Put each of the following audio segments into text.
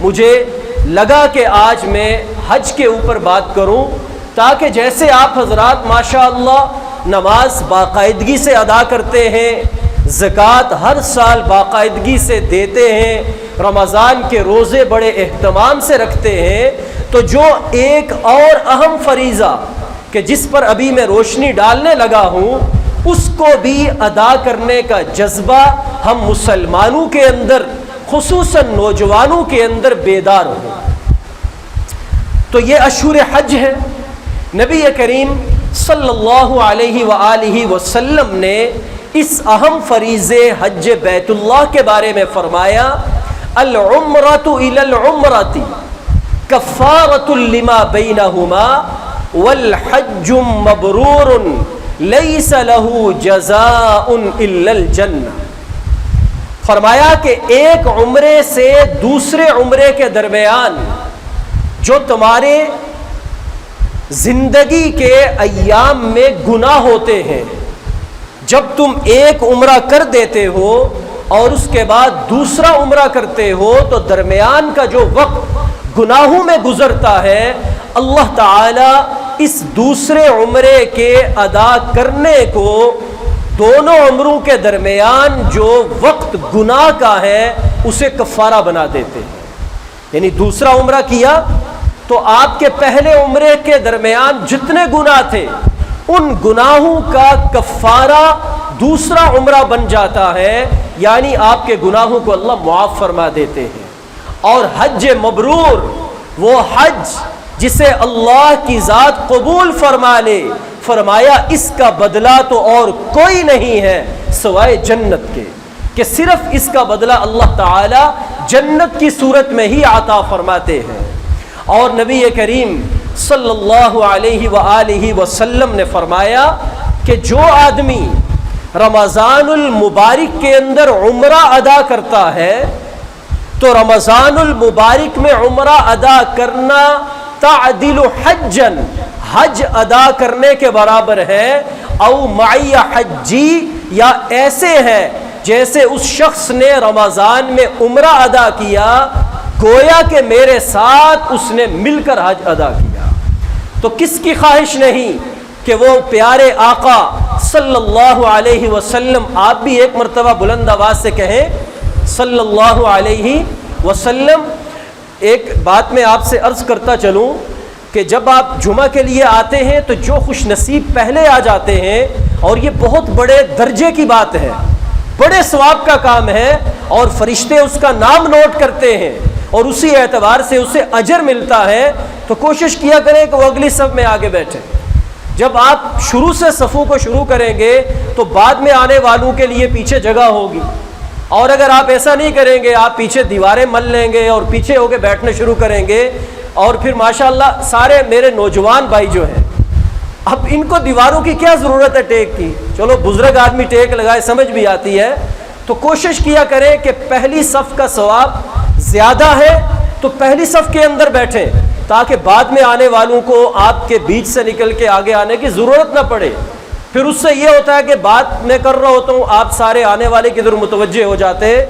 مجھے لگا کہ آج میں حج کے اوپر بات کروں، تاکہ جیسے آپ حضرات ماشاءاللہ نماز باقاعدگی سے ادا کرتے ہیں، زکوٰۃ ہر سال باقاعدگی سے دیتے ہیں، رمضان کے روزے بڑے اہتمام سے رکھتے ہیں، تو جو ایک اور اہم فریضہ کہ جس پر ابھی میں روشنی ڈالنے لگا ہوں، اس کو بھی ادا کرنے کا جذبہ ہم مسلمانوں کے اندر، خصوصاً نوجوانوں کے اندر بیدار ہو۔ تو یہ اشہر حج ہے۔ نبی کریم صلی اللہ علیہ وآلہ وسلم نے اس اہم فریضے حج بیت اللہ کے بارے میں فرمایا، العمرۃ الی العمرۃ کفارۃ لما بینہما والحج مبرور لیس لہ جزاء الا الجنہ۔ فرمایا کہ ایک عمرے سے دوسرے عمرے کے درمیان جو تمہارے زندگی کے ایام میں گناہ ہوتے ہیں، جب تم ایک عمرہ کر دیتے ہو اور اس کے بعد دوسرا عمرہ کرتے ہو تو درمیان کا جو وقت گناہوں میں گزرتا ہے، اللہ تعالی اس دوسرے عمرے کے ادا کرنے کو دونوں عمروں کے درمیان جو وقت گناہ کا ہے اسے کفارہ بنا دیتے ہیں۔ یعنی دوسرا عمرہ کیا تو آپ کے پہلے عمرے کے درمیان جتنے گناہ تھے ان گناہوں کا کفارہ دوسرا عمرہ بن جاتا ہے، یعنی آپ کے گناہوں کو اللہ معاف فرما دیتے ہیں۔ اور حج مبرور وہ حج جسے اللہ کی ذات قبول فرما لے، فرمایا اس کا بدلہ تو اور کوئی نہیں ہے سوائے جنت کے، کہ صرف اس کا بدلہ اللہ تعالی جنت کی صورت میں ہی عطا فرماتے ہیں۔ اور نبی کریم صلی اللہ علیہ وآلہ وسلم نے فرمایا کہ جو آدمی رمضان المبارک کے اندر عمرہ ادا کرتا ہے تو رمضان المبارک میں عمرہ ادا کرنا تعدل حجا، حج ادا کرنے کے برابر ہے، او معی حجی، یا ایسے ہے جیسے اس شخص نے رمضان میں عمرہ ادا کیا، گویا کہ میرے ساتھ اس نے مل کر حج ادا کیا۔ تو کس کی خواہش نہیں کہ وہ پیارے آقا صلی اللہ علیہ وسلم، آپ بھی ایک مرتبہ بلند آواز سے کہیں صلی اللہ علیہ وسلم۔ ایک بات میں آپ سے عرض کرتا چلوں کہ جب آپ جمعہ کے لیے آتے ہیں تو جو خوش نصیب پہلے آ جاتے ہیں، اور یہ بہت بڑے درجے کی بات ہے، بڑے ثواب کا کام ہے، اور فرشتے اس کا نام نوٹ کرتے ہیں اور اسی اعتبار سے اسے اجر ملتا ہے، تو کوشش کیا کریں کہ وہ اگلی صف میں آگے بیٹھے۔ جب آپ شروع سے صفوں کو شروع کریں گے تو بعد میں آنے والوں کے لیے پیچھے جگہ ہوگی، اور اگر آپ ایسا نہیں کریں گے، آپ پیچھے دیواریں مل لیں گے اور پیچھے ہو کے بیٹھنے شروع کریں گے، اور پھر ماشاءاللہ سارے میرے نوجوان بھائی جو ہیں، اب ان کو دیواروں کی کیا ضرورت ہے ٹیک کی، چلو بزرگ آدمی ٹیک لگائے سمجھ بھی آتی ہے، تو کوشش کیا کریں کہ پہلی صف کا ثواب زیادہ ہے تو پہلی صف کے اندر بیٹھیں، تاکہ بعد میں آنے والوں کو آپ کے بیچ سے نکل کے آگے آنے کی ضرورت نہ پڑے۔ پھر اس سے یہ ہوتا ہے کہ بات میں کر رہا ہوتا ہوں، آپ سارے آنے والے کی طرف متوجہ ہو جاتے ہیں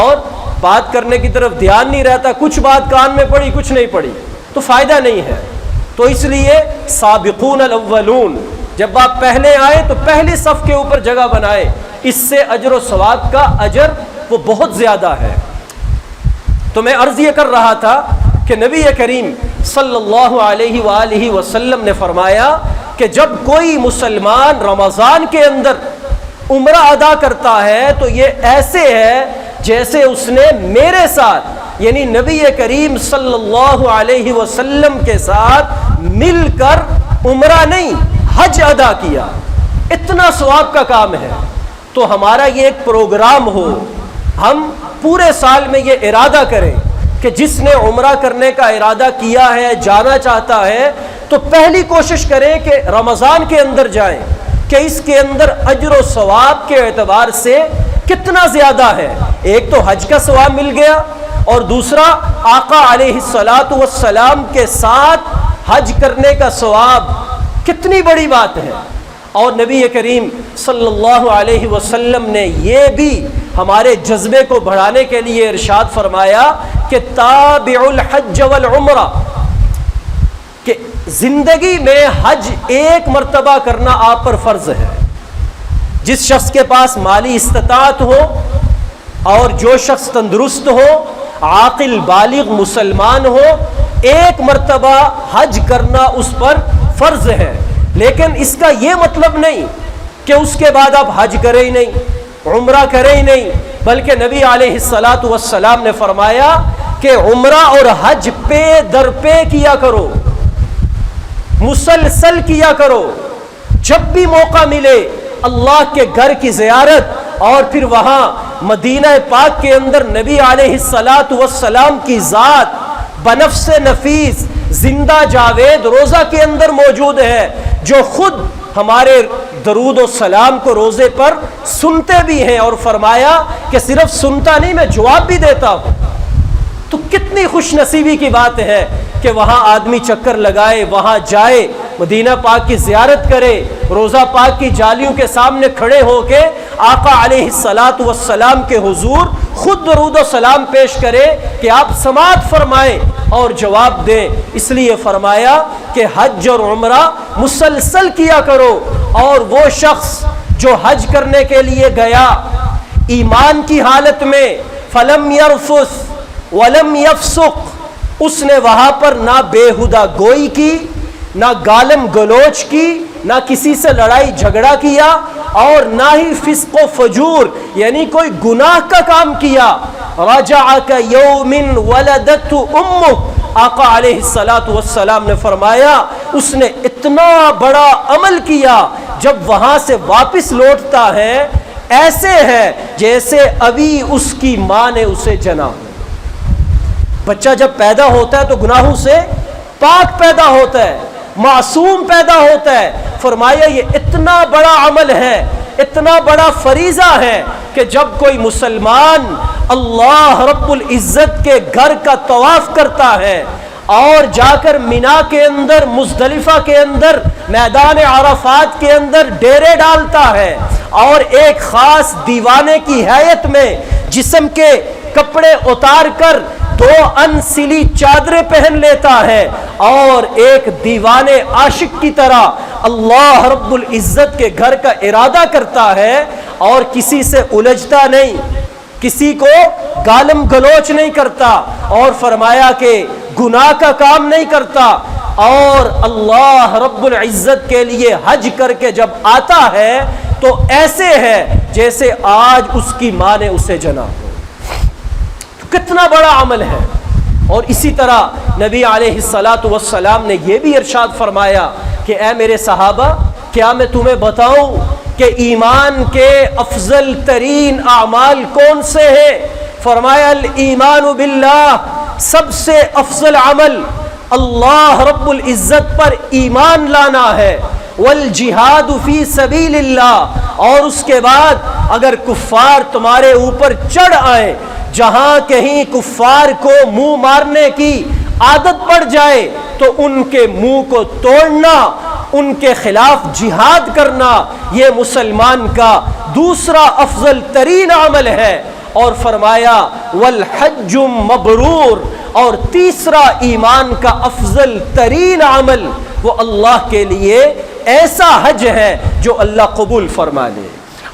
اور بات کرنے کی طرف دھیان نہیں رہتا، کچھ بات کان میں پڑی کچھ نہیں پڑی تو فائدہ نہیں ہے۔ تو اس لیے سابقون الاولون، جب آپ پہلے آئے تو پہلی صف کے اوپر جگہ بنائے، اس سے اجر و ثواب کا اجر وہ بہت زیادہ ہے۔ تو میں عرض یہ کر رہا تھا کہ نبی کریم صلی اللہ علیہ وآلہ وسلم نے فرمایا کہ جب کوئی مسلمان رمضان کے اندر عمرہ ادا کرتا ہے تو یہ ایسے ہے جیسے اس نے میرے ساتھ، یعنی نبی کریم صلی اللہ علیہ وسلم کے ساتھ مل کر عمرہ نہیں حج ادا کیا۔ اتنا ثواب کا کام ہے۔ تو ہمارا یہ ایک پروگرام ہو، ہم پورے سال میں یہ ارادہ کریں کہ جس نے عمرہ کرنے کا ارادہ کیا ہے، جانا چاہتا ہے، تو پہلی کوشش کریں کہ رمضان کے اندر جائیں، کہ اس کے اندر اجر و ثواب کے اعتبار سے کتنا زیادہ ہے۔ ایک تو حج کا ثواب مل گیا، اور دوسرا آقا علیہ الصلاۃ والسلام کے ساتھ حج کرنے کا ثواب، کتنی بڑی بات ہے۔ اور نبی کریم صلی اللہ علیہ وسلم نے یہ بھی ہمارے جذبے کو بڑھانے کے لیے ارشاد فرمایا کہ تابع الحج والعمرہ، کہ زندگی میں حج ایک مرتبہ کرنا آپ پر فرض ہے۔ جس شخص کے پاس مالی استطاعت ہو اور جو شخص تندرست ہو، عاقل بالغ مسلمان ہو، ایک مرتبہ حج کرنا اس پر فرض ہے۔ لیکن اس کا یہ مطلب نہیں کہ اس کے بعد آپ حج کریں ہی نہیں، عمرہ کریں ہی نہیں، بلکہ نبی علیہ الصلاۃ والسلام نے فرمایا کہ عمرہ اور حج پہ در پہ کیا کرو، مسلسل کیا کرو۔ جب بھی موقع ملے اللہ کے گھر کی زیارت، اور پھر وہاں مدینہ پاک کے اندر نبی علیہ الصلاۃ والسلام کی ذات بنفس نفیس زندہ جاوید روزہ کے اندر موجود ہے، جو خود ہمارے درود و سلام کو روزے پر سنتے بھی ہیں، اور فرمایا کہ صرف سنتا نہیں، میں جواب بھی دیتا ہوں۔ تو کتنی خوش نصیبی کی بات ہے کہ وہاں آدمی چکر لگائے، وہاں جائے، مدینہ پاک کی زیارت کرے، روزہ پاک کی جالیوں کے سامنے کھڑے ہو کے آقا علیہ الصلاۃ والسلام کے حضور خود درود و سلام پیش کرے کہ آپ سماعت فرمائیں اور جواب دیں۔ اس لیے فرمایا کہ حج اور عمرہ مسلسل کیا کرو۔ اور وہ شخص جو حج کرنے کے لیے گیا ایمان کی حالت میں، فلم یرفث ولم یفسق، اس نے وہاں پر نہ بےہودہ گوئی کی، نہ گالم گلوچ کی، نہ کسی سے لڑائی جھگڑا کیا، اور نہ ہی فسق و فجور یعنی کوئی گناہ کا کام کیا۔ رجع کیوم ولدتہ امہ، آقا علیہ الصلاۃ والسلام نے فرمایا اس نے اتنا بڑا عمل کیا، جب وہاں سے واپس لوٹتا ہے ایسے ہے جیسے ابھی اس کی ماں نے اسے جنا ہو۔ بچہ جب پیدا ہوتا ہے تو گناہوں سے پاک پیدا ہوتا ہے، معصوم پیدا ہوتا ہے۔ فرمایا یہ اتنا بڑا عمل ہے، اتنا بڑا فریضہ ہے کہ جب کوئی مسلمان اللہ رب العزت کے گھر کا طواف کرتا ہے اور جا کر مینا کے اندر، مزدلفہ کے اندر، میدان عرفات کے اندر ڈیرے ڈالتا ہے، اور ایک خاص دیوانے کی حیت میں جسم کے کپڑے اتار کر 2 انسلی چادریں پہن لیتا ہے، اور ایک دیوانے عاشق کی طرح اللہ رب العزت کے گھر کا ارادہ کرتا ہے، اور کسی سے الجھتا نہیں، کسی کو گالم گلوچ نہیں کرتا، اور فرمایا کہ گناہ کا کام نہیں کرتا، اور اللہ رب العزت کے لیے حج کر کے جب آتا ہے تو ایسے ہے جیسے آج اس کی ماں نے اسے جنا ہو۔ کتنا بڑا عمل ہے۔ اور اسی طرح نبی علیہ الصلاۃ والسلام نے یہ بھی ارشاد فرمایا کہ اے میرے صحابہ، کیا میں تمہیں بتاؤں کہ ایمان کے افضل ترین اعمال کون سے ہیں؟ فرمایا الایمان باللہ، سب سے افضل عمل اللہ رب العزت پر ایمان لانا ہے، والجہاد فی سبیل اللہ، اور اس کے بعد اگر کفار تمہارے اوپر چڑھ آئے، جہاں کہیں کفار کو منہ مارنے کی عادت پڑ جائے تو ان کے منہ کو توڑنا، ان کے خلاف جہاد کرنا، یہ مسلمان کا دوسرا افضل ترین عمل ہے۔ اور فرمایا والحج مبرور، اور تیسرا ایمان کا افضل ترین عمل وہ اللہ کے لیے ایسا حج ہے جو اللہ قبول فرما لے۔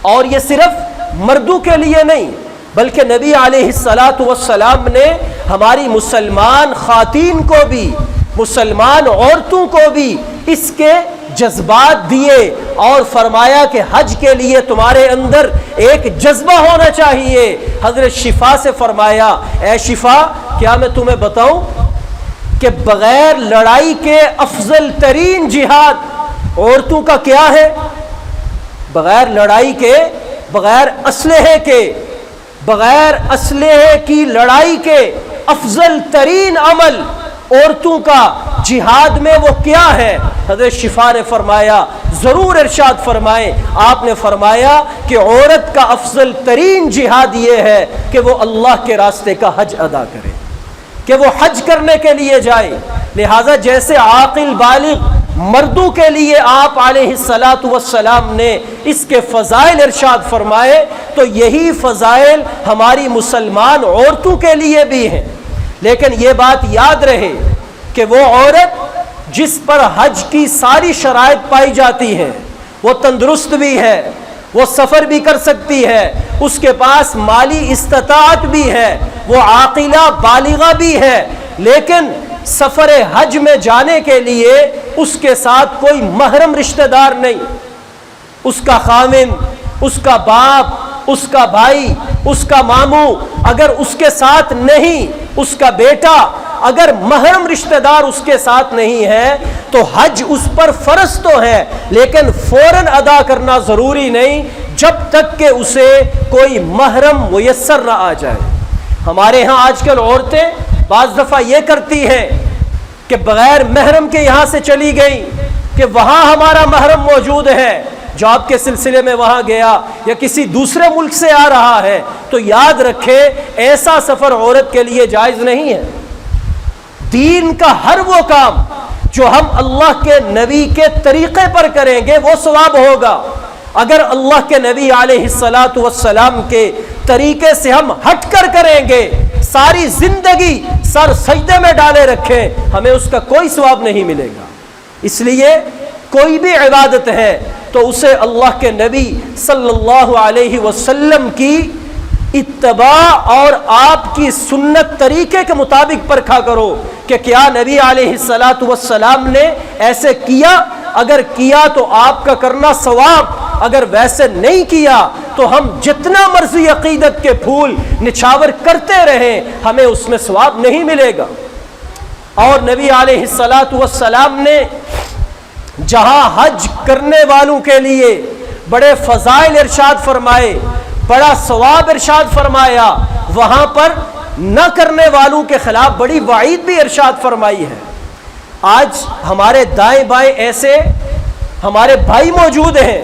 اور یہ صرف مردوں کے لیے نہیں، بلکہ نبی علیہ الصلاۃ والسلام نے ہماری مسلمان خواتین کو بھی، مسلمان عورتوں کو بھی اس کے جذبات دیے، اور فرمایا کہ حج کے لیے تمہارے اندر ایک جذبہ ہونا چاہیے۔ حضرت شفا سے فرمایا اے شفا، کیا میں تمہیں بتاؤں کہ بغیر لڑائی کے افضل ترین جہاد عورتوں کا کیا ہے؟ بغیر لڑائی کے، بغیر اسلحے کے، بغیر اسلحے کی لڑائی کے افضل ترین عمل عورتوں کا جہاد میں وہ کیا ہے؟ حضرت شفا نے فرمایا ضرور ارشاد فرمائیں۔ آپ نے فرمایا کہ عورت کا افضل ترین جہاد یہ ہے کہ وہ اللہ کے راستے کا حج ادا کرے، کہ وہ حج کرنے کے لیے جائے۔ لہٰذا جیسے عاقل بالغ مردوں کے لیے آپ علیہ الصلاۃ والسلام نے اس کے فضائل ارشاد فرمائے، تو یہی فضائل ہماری مسلمان عورتوں کے لیے بھی ہیں۔ لیکن یہ بات یاد رہے کہ وہ عورت جس پر حج کی ساری شرائط پائی جاتی ہیں، وہ تندرست بھی ہے، وہ سفر بھی کر سکتی ہے، اس کے پاس مالی استطاعت بھی ہے، وہ عاقلہ بالغہ بھی ہے، لیکن سفر حج میں جانے کے لیے اس کے ساتھ کوئی محرم رشتہ دار نہیں، اس کا خاوند، اس کا باپ، اس کا بھائی، اس کا ماموں اگر اس کے ساتھ نہیں، اس کا بیٹا اگر محرم رشتہ دار اس کے ساتھ نہیں ہے تو حج اس پر فرض تو ہے، لیکن فوراً ادا کرنا ضروری نہیں جب تک کہ اسے کوئی محرم میسر نہ آ جائے۔ ہمارے ہاں آج کل عورتیں بعض دفعہ یہ کرتی ہیں کہ بغیر محرم کے یہاں سے چلی گئی کہ وہاں ہمارا محرم موجود ہے، جاب کے سلسلے میں وہاں گیا یا کسی دوسرے ملک سے آ رہا ہے، تو یاد رکھے ایسا سفر عورت کے لیے جائز نہیں ہے۔ دین کا ہر وہ کام جو ہم اللہ کے نبی کے طریقے پر کریں گے وہ ثواب ہوگا۔ اگر اللہ کے نبی علیہ الصلاۃ والسلام کے طریقے سے ہم ہٹ کر کریں گے، ساری زندگی سر سجدے میں ڈالے رکھیں، ہمیں اس کا کوئی ثواب نہیں ملے گا۔ اس لیے کوئی بھی عبادت ہے تو اسے اللہ کے نبی صلی اللہ علیہ وسلم کی اتباع اور آپ کی سنت طریقے کے مطابق پرکھا کرو کہ کیا نبی علیہ الصلاۃ والسلام نے ایسے کیا، اگر کیا تو آپ کا کرنا ثواب، اگر ویسے نہیں کیا تو ہم جتنا مرضی عقیدت کے پھول نچھاور کرتے رہیں ہمیں اس میں ثواب نہیں ملے گا۔ اور نبی علیہ الصلاۃ والسلام نے جہاں حج کرنے والوں کے لیے بڑے فضائل ارشاد فرمائے، بڑا ثواب ارشاد فرمایا، وہاں پر نہ کرنے والوں کے خلاف بڑی وعید بھی ارشاد فرمائی ہے۔ آج ہمارے دائیں بائیں ایسے ہمارے بھائی موجود ہیں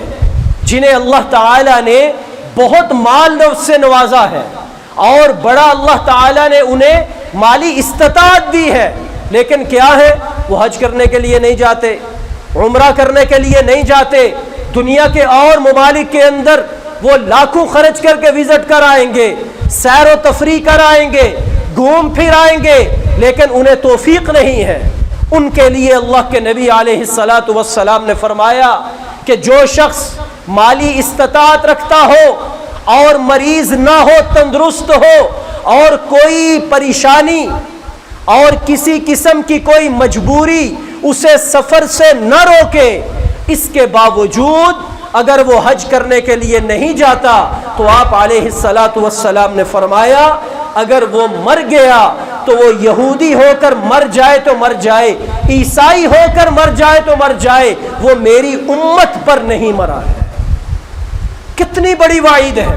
جنہیں اللہ تعالیٰ نے بہت مال سے نوازا ہے اور بڑا اللہ تعالیٰ نے انہیں مالی استطاعت دی ہے، لیکن کیا ہے، وہ حج کرنے کے لیے نہیں جاتے، عمرہ کرنے کے لیے نہیں جاتے، دنیا کے اور ممالک کے اندر وہ لاکھوں خرچ کر کے وزٹ کر آئیں گے، سیر و تفریح کر آئیں گے، گھوم پھر آئیں گے، لیکن انہیں توفیق نہیں ہے۔ ان کے لیے اللہ کے نبی علیہ الصلاۃ والسلام نے فرمایا کہ جو شخص مالی استطاعت رکھتا ہو اور مریض نہ ہو، تندرست ہو اور کوئی پریشانی اور کسی قسم کی کوئی مجبوری اسے سفر سے نہ روکے، اس کے باوجود اگر وہ حج کرنے کے لیے نہیں جاتا تو آپ علیہ الصلاۃ والسلام نے فرمایا اگر وہ مر گیا تو وہ یہودی ہو کر مر جائے تو مر جائے، عیسائی ہو کر مر جائے تو مر جائے، وہ میری امت پر نہیں مرا ہے۔ کتنی بڑی وعید ہے۔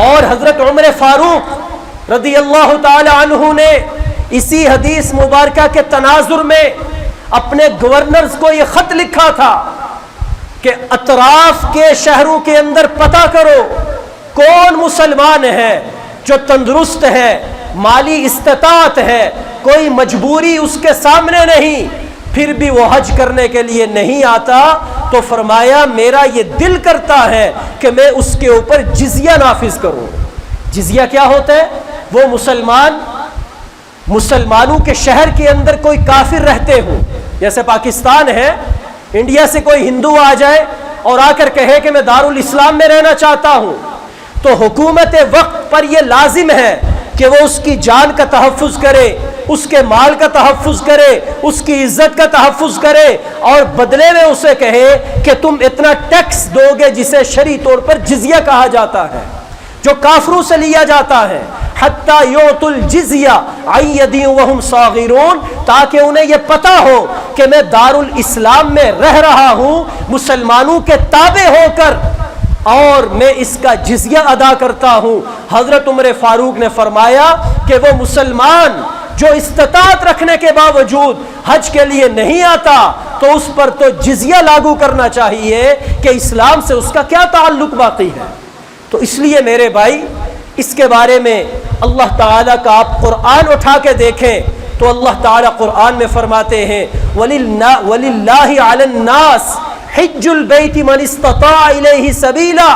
اور حضرت عمر فاروق رضی اللہ تعالی عنہ نے اسی حدیث مبارکہ کے تناظر میں اپنے گورنرز کو یہ خط لکھا تھا کہ اطراف کے شہروں کے اندر پتہ کرو کون مسلمان ہے جو تندرست ہے، مالی استطاعت ہے، کوئی مجبوری اس کے سامنے نہیں، پھر بھی وہ حج کرنے کے لیے نہیں آتا، تو فرمایا میرا یہ دل کرتا ہے کہ میں اس کے اوپر جزیہ نافذ کروں۔ جزیہ کیا ہوتا ہے؟ وہ مسلمانوں کے شہر کے اندر کوئی کافر رہتے ہوں، جیسے پاکستان ہے، انڈیا سے کوئی ہندو آ جائے اور آ کر کہے کہ میں دارالاسلام میں رہنا چاہتا ہوں، تو حکومت وقت پر یہ لازم ہے کہ وہ اس کی جان کا تحفظ کرے، اس کے مال کا تحفظ کرے، اس کی عزت کا تحفظ کرے، اور بدلے میں اسے کہے کہ تم اتنا ٹیکس دو گے جسے شرعی طور پر جزیہ کہا جاتا ہے، جو کافروں سے لیا جاتا ہے، حتی یعطوا الجزیہ عن ید وہم صاغرون، تاکہ انہیں یہ پتہ ہو کہ میں دارالاسلام میں رہ رہا ہوں مسلمانوں کے تابع ہو کر، اور میں اس کا جزیہ ادا کرتا ہوں۔ حضرت عمر فاروق نے فرمایا کہ وہ مسلمان جو استطاعت رکھنے کے باوجود حج کے لیے نہیں آتا تو اس پر تو جزیہ لاگو کرنا چاہیے کہ اسلام سے اس کا کیا تعلق باقی ہے۔ تو اس لیے میرے بھائی، اس کے بارے میں اللہ تعالیٰ کا آپ قرآن اٹھا کے دیکھیں تو اللہ تعالیٰ قرآن میں فرماتے ہیں وَلِلَّهِ عَلَى النَّاسِ حِجُّ الْبَيْتِ مَنِ اسْتَطَاعَ إِلَيْهِ سَبِيلًا،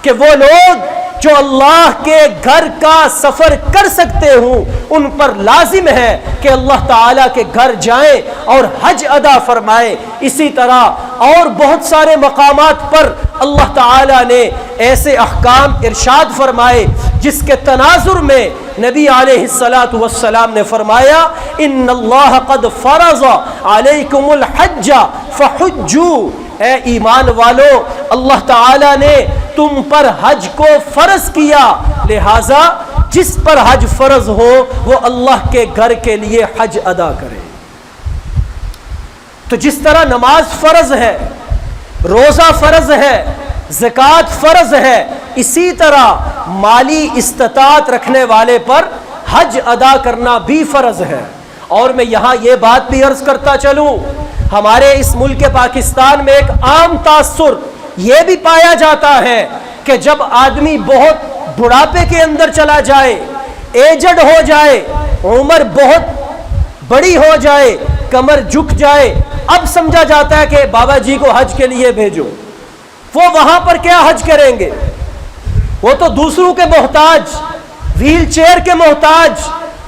کہ وہ لوگ جو اللہ کے گھر کا سفر کر سکتے ہوں ان پر لازم ہے کہ اللہ تعالیٰ کے گھر جائیں اور حج ادا فرمائیں۔ اسی طرح اور بہت سارے مقامات پر اللہ تعالیٰ نے ایسے احکام ارشاد فرمائے جس کے تناظر میں نبی علیہ السلام نے فرمایا ان اللہ قد فرض علیکم الحج فحجوا، اے ایمان والو اللہ تعالیٰ نے تم پر حج کو فرض کیا، لہذا جس پر حج فرض ہو وہ اللہ کے گھر کے لیے حج ادا کرے۔ تو جس طرح نماز فرض ہے، روزہ فرض ہے، زکوٰۃ فرض ہے، اسی طرح مالی استطاعت رکھنے والے پر حج ادا کرنا بھی فرض ہے۔ اور میں یہاں یہ بات بھی عرض کرتا چلوں، ہمارے اس ملک پاکستان میں ایک عام تاثر یہ بھی پایا جاتا ہے کہ جب آدمی بہت بڑھاپے کے اندر چلا جائے، ایجڈ ہو جائے، عمر بہت بڑی ہو جائے، کمر جھک جائے، اب سمجھا جاتا ہے کہ بابا جی کو حج کے لیے بھیجو۔ وہ وہاں پر کیا حج کریں گے؟ وہ تو دوسروں کے محتاج، ویل چیئر کے محتاج،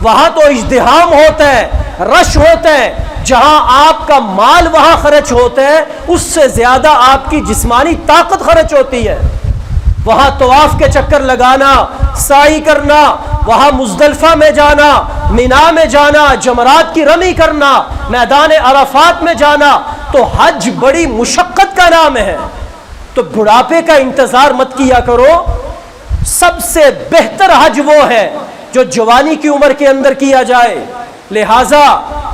وہاں تو ازدحام ہوتا ہے، رش ہوتا ہے، جہاں آپ کا مال وہاں خرچ ہوتا ہے اس سے زیادہ آپ کی جسمانی طاقت خرچ ہوتی ہے۔ وہاں طواف کے چکر لگانا، سعی کرنا، وہاں مزدلفہ میں جانا، مینا میں جانا، جمرات کی رمی کرنا، میدان عرفات میں جانا، تو حج بڑی مشقت کا نام ہے۔ تو بڑھاپے کا انتظار مت کیا کرو، سب سے بہتر حج وہ ہے جو جوانی کی عمر کے اندر کیا جائے۔ لہٰذا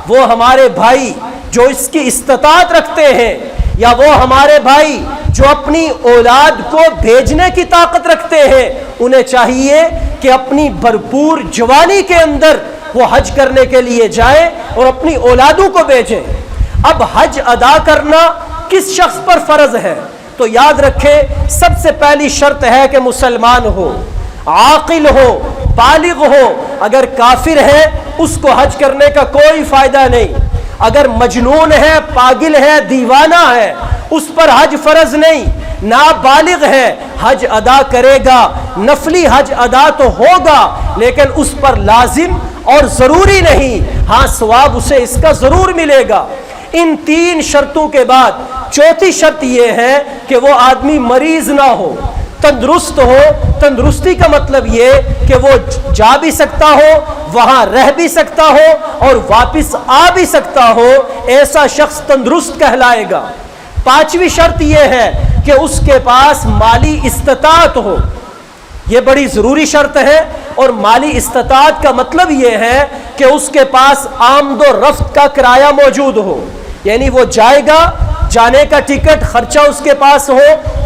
وہ ہمارے بھائی جو اس کی استطاعت رکھتے ہیں، یا وہ ہمارے بھائی جو اپنی اولاد کو بھیجنے کی طاقت رکھتے ہیں، انہیں چاہیے کہ اپنی بھرپور جوانی کے اندر وہ حج کرنے کے لیے جائیں اور اپنی اولادوں کو بھیجیں۔ اب حج ادا کرنا کس شخص پر فرض ہے؟ تو یاد رکھیں سب سے پہلی شرط ہے کہ مسلمان ہو، عاقل ہو، بالغ ہو۔ اگر کافر ہے اس کو حج کرنے کا کوئی فائدہ نہیں، اگر مجنون ہے، پاگل ہے، دیوانہ ہے، اس پر حج فرض نہیں، نابالغ ہے، حج ادا کرے گا، نفلی حج ادا تو ہوگا لیکن اس پر لازم اور ضروری نہیں، ہاں ثواب اسے اس کا ضرور ملے گا۔ ان تین شرطوں کے بعد چوتھی شرط یہ ہے کہ وہ آدمی مریض نہ ہو، تندرست ہو۔ تندرستی کا مطلب یہ کہ وہ جا بھی سکتا ہو، وہاں رہ بھی سکتا ہو اور واپس آ بھی سکتا ہو، ایسا شخص تندرست کہلائے گا۔ پانچویں شرط یہ ہے کہ اس کے پاس مالی استطاعت ہو، یہ بڑی ضروری شرط ہے۔ اور مالی استطاعت کا مطلب یہ ہے کہ اس کے پاس آمد و رفت کا کرایہ موجود ہو، یعنی وہ جائے گا، جانے کا ٹکٹ خرچہ اس کے پاس ہو،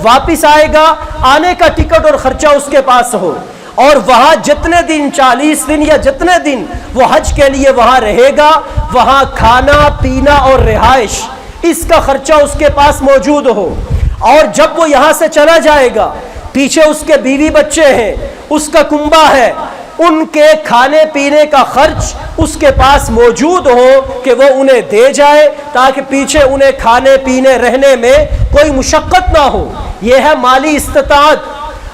واپس آئے گا، آنے کا ٹکٹ اور خرچہ اس کے پاس ہو، اور وہاں جتنے دن 40 دن یا جتنے دن وہ حج کے لیے وہاں رہے گا، وہاں کھانا پینا اور رہائش اس کا خرچہ اس کے پاس موجود ہو۔ اور جب وہ یہاں سے چلا جائے گا، پیچھے اس کے بیوی بچے ہیں، اس کا کنبہ ہے، ان کے کھانے پینے کا خرچ اس کے پاس موجود ہو کہ وہ انہیں دے جائے تاکہ پیچھے انہیں کھانے پینے رہنے میں کوئی مشقت نہ ہو۔ یہ ہے مالی استطاعت۔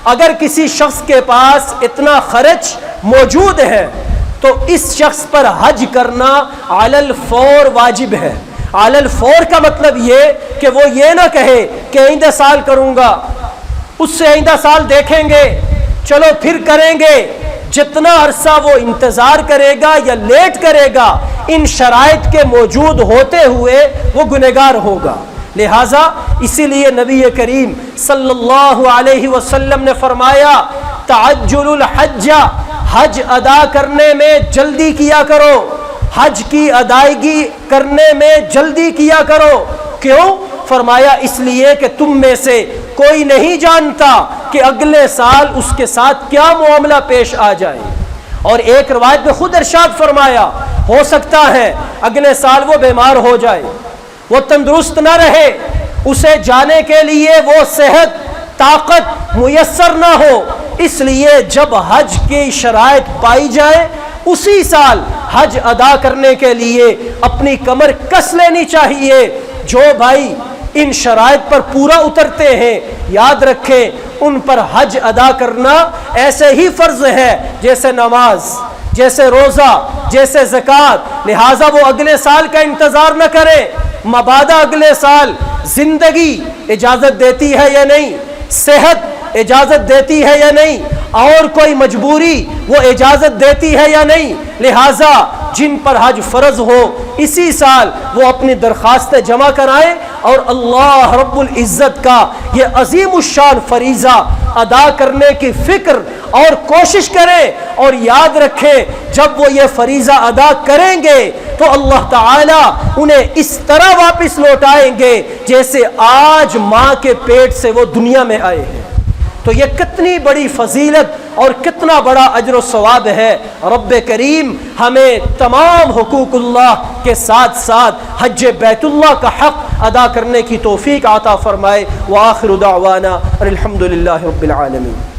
اگر کسی شخص کے پاس اتنا خرچ موجود ہے تو اس شخص پر حج کرنا علی الفور واجب ہے۔ علی الفور کا مطلب یہ کہ وہ یہ نہ کہے کہ آئندہ سال کروں گا، اس سے آئندہ سال دیکھیں گے، چلو پھر کریں گے۔ جتنا عرصہ وہ انتظار کرے گا یا لیٹ کرے گا، ان شرائط کے موجود ہوتے ہوئے وہ گنہگار ہوگا۔ لہٰذا اسی لیے نبی کریم صلی اللہ علیہ وسلم نے فرمایا تعجل الحج، حج ادا کرنے میں جلدی کیا کرو، حج کی ادائیگی کرنے میں جلدی کیا کرو۔ کیوں؟ فرمایا اس لیے کہ تم میں سے کوئی نہیں جانتا کہ اگلے سال اس کے ساتھ کیا معاملہ پیش آ جائے۔ اور ایک روایت میں خود ارشاد فرمایا ہو سکتا ہے اگلے سال وہ بیمار ہو جائے، وہ تندرست نہ رہے، اسے جانے کے لیے وہ صحت طاقت میسر نہ ہو، اس لیے جب حج کی شرائط پائی جائے اسی سال حج ادا کرنے کے لیے اپنی کمر کس لینی چاہیے۔ جو بھائی ان شرائط پر پورا اترتے ہیں، یاد رکھیں ان پر حج ادا کرنا ایسے ہی فرض ہے جیسے نماز، جیسے روزہ، جیسے زکوٰۃ۔ لہٰذا وہ اگلے سال کا انتظار نہ کریں، مبادا اگلے سال زندگی اجازت دیتی ہے یا نہیں، صحت اجازت دیتی ہے یا نہیں، اور کوئی مجبوری وہ اجازت دیتی ہے یا نہیں۔ لہٰذا جن پر حج فرض ہو اسی سال وہ اپنی درخواستیں جمع کرائیں اور اللہ رب العزت کا یہ عظیم الشان فریضہ ادا کرنے کی فکر اور کوشش کریں، اور یاد رکھیں جب وہ یہ فریضہ ادا کریں گے تو اللہ تعالی انہیں اس طرح واپس لوٹائیں گے جیسے آج ماں کے پیٹ سے وہ دنیا میں آئے ہیں۔ تو یہ کتنی بڑی فضیلت اور کتنا بڑا اجر و ثواب ہے۔ رب کریم ہمیں تمام حقوق اللہ کے ساتھ ساتھ حج بیت اللہ کا حق ادا کرنے کی توفیق عطا فرمائے۔ وآخر دعوانا الحمد للہ رب العالمین۔